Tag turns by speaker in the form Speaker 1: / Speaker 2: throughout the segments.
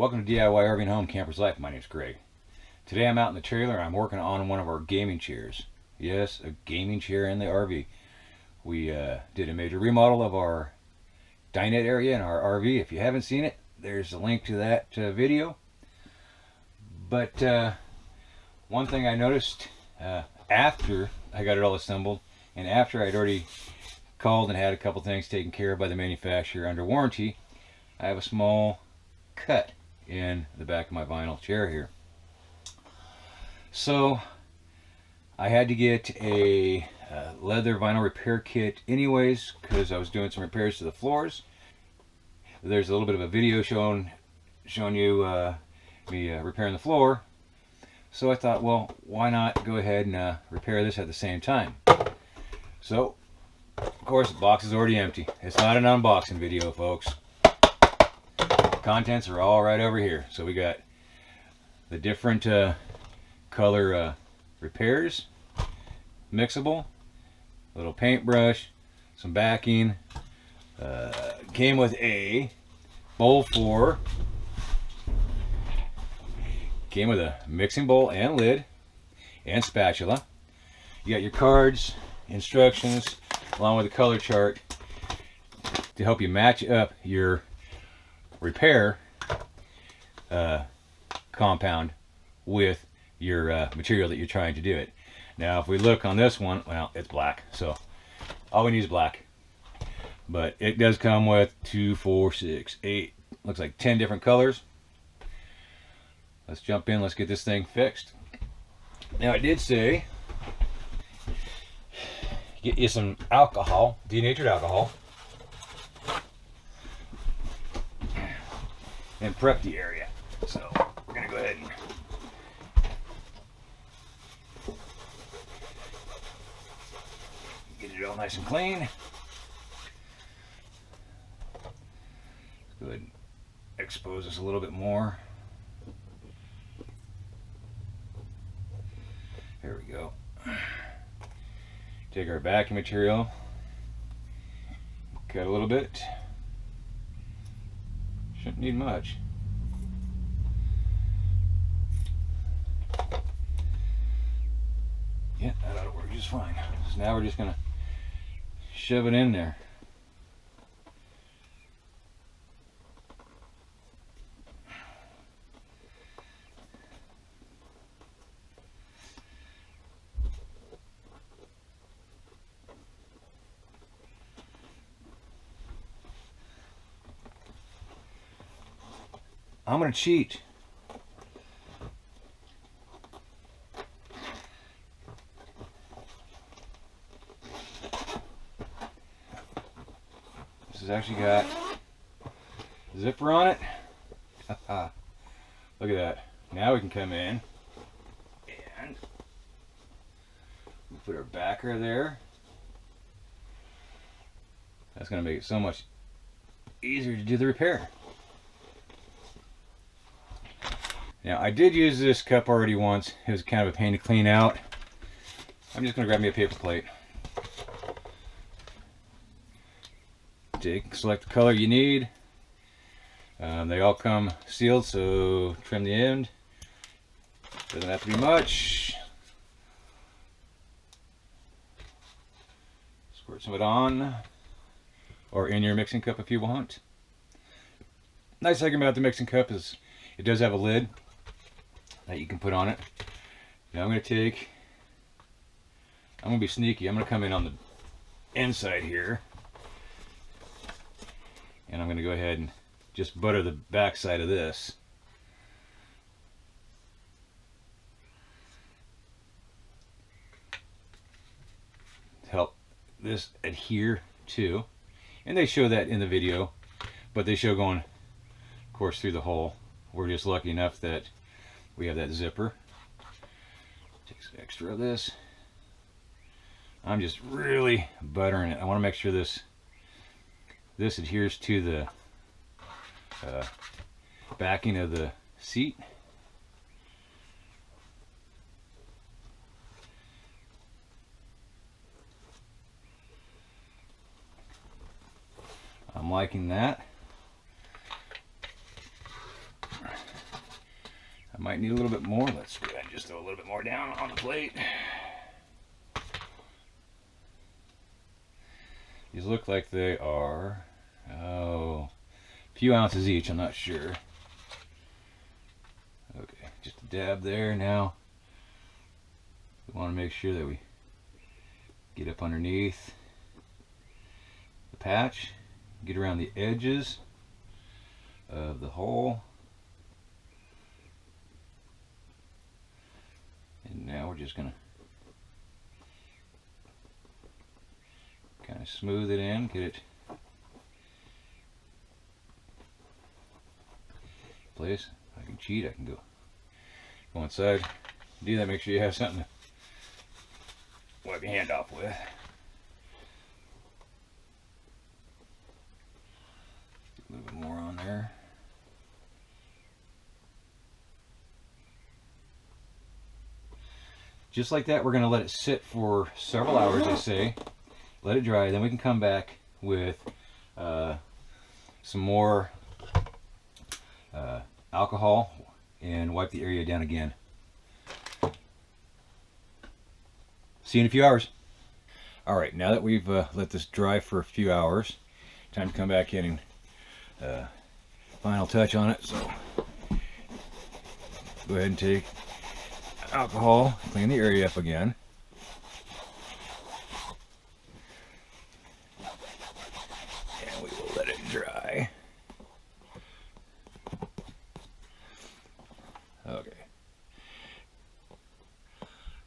Speaker 1: Welcome to DIY RV and Home Camper's Life. My name's Greg. Today I'm out in the trailer. I'm working on one of our gaming chairs. Yes, a gaming chair in the RV. We did a major remodel of our dinette area in our RV. If you haven't seen it, there's a link to that video. But one thing I noticed after I got it all assembled and after I'd already called and had a couple things taken care of by the manufacturer under warranty, I have a small cut in the back of my vinyl chair here. So I had to get a leather vinyl repair kit anyways, because I was doing some repairs to the floors. There's a little bit of a video showing you me repairing the floor. So I thought, well, why not go ahead and repair this at the same time? So, of course, the box is already empty. It's not an unboxing video, folks. Contents are all right over here. So we got the different color repairs, mixable, a little paintbrush, some backing. Came with a bowl for. Came with a mixing bowl and lid and spatula. You got your cards, instructions, along with a color chart to help you match up your repair compound with your material that you're trying to do it. Now if we look on this one, well, it's black, so all we need is black. But it does come with 2, 4, 6, 8, looks like 10 different colors. Let's jump in, let's get this thing fixed. Now it did say get you some alcohol, denatured alcohol, and prep the area. So we're gonna go ahead and get it all nice and clean. Let's go ahead and expose this a little bit more. There we go. Take our backing material, cut a little bit. Shouldn't need much. Yeah, that ought to work just fine. So now we're just gonna shove it in there. I'm gonna cheat. This has actually got a zipper on it. Look at that. Now we can come in and we put our backer there. That's gonna make it so much easier to do the repair. Now, I did use this cup already once. It was kind of a pain to clean out. I'm just going to grab me a paper plate. Select the color you need. They all come sealed, so trim the end. Doesn't have to be much. Squirt some of it on, or in your mixing cup if you want. Nice thing about the mixing cup is it does have a lid that you can put on it. Now I'm going to be sneaky. I'm going to come in on the inside here. And I'm going to go ahead and just butter the back side of this. To help this adhere to. And they show that in the video, but they show going, of course, through the hole. We're just lucky enough that we have that zipper. Take some extra of this. I'm just really buttering it. I want to make sure this adheres to the backing of the seat. I'm liking that. might need a little bit more. Let's go ahead and just throw a little bit more down on the plate. These look like they are, a few ounces each, I'm not sure. Okay, just a dab there. Now we want to make sure that we get up underneath the patch, get around the edges of the hole. And now we're just gonna kind of smooth it in, get it place. If I can cheat, I can go inside. Do that, make sure you have something to wipe your hand off with. A little bit more on there. Just like that, we're going to let it sit for several hours, they say. Let it dry, then we can come back with some more alcohol and wipe the area down again. See you in a few hours. Alright, now that we've let this dry for a few hours, time to come back in and final touch on it. So go ahead and take alcohol, clean the area up again. And we will let it dry. Okay.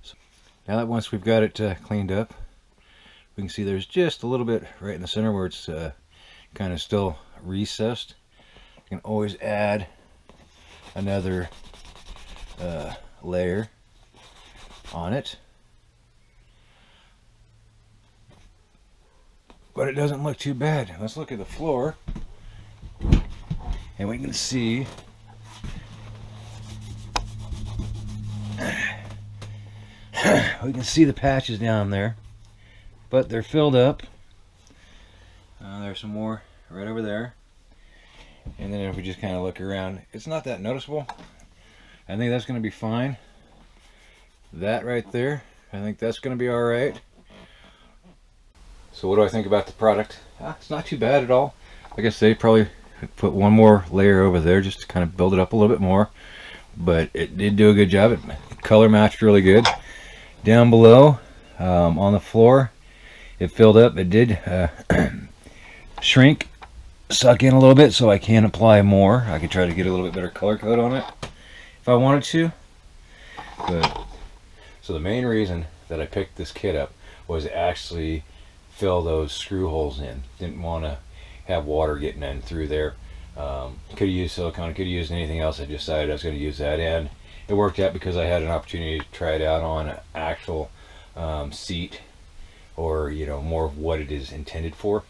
Speaker 1: So now that once we've got it cleaned up, we can see there's just a little bit right in the center where it's kind of still recessed. You can always add another layer on it, but it doesn't look too bad. Let's look at the floor, and we can see the patches down there, but they're filled up. There's some more right over there, and then if we just kind of look around, it's not that noticeable. I think that's going to be fine. That right there, I think that's going to be alright. So what do I think about the product? It's not too bad at all. Like I say, probably put one more layer over there just to kind of build it up a little bit more. But it did do a good job. It color matched really good. Down below, on the floor, it filled up. It did shrink, suck in a little bit, so I can apply more. I could try to get a little bit better color coat on it if I wanted to. But so the main reason that I picked this kit up was actually fill those screw holes in. Didn't want to have water getting in through there. Could have used silicone, could have used anything else. I decided I was going to use that, and it worked out because I had an opportunity to try it out on an actual seat, or more of what it is intended for.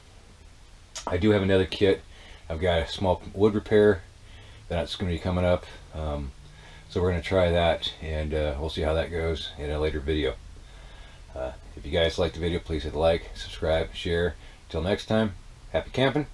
Speaker 1: I do have another kit. I've got a small wood repair that's going to be coming up. So we're going to try that, and we'll see how that goes in a later video. If you guys liked the video, please hit like, subscribe, share. Until next time, happy camping.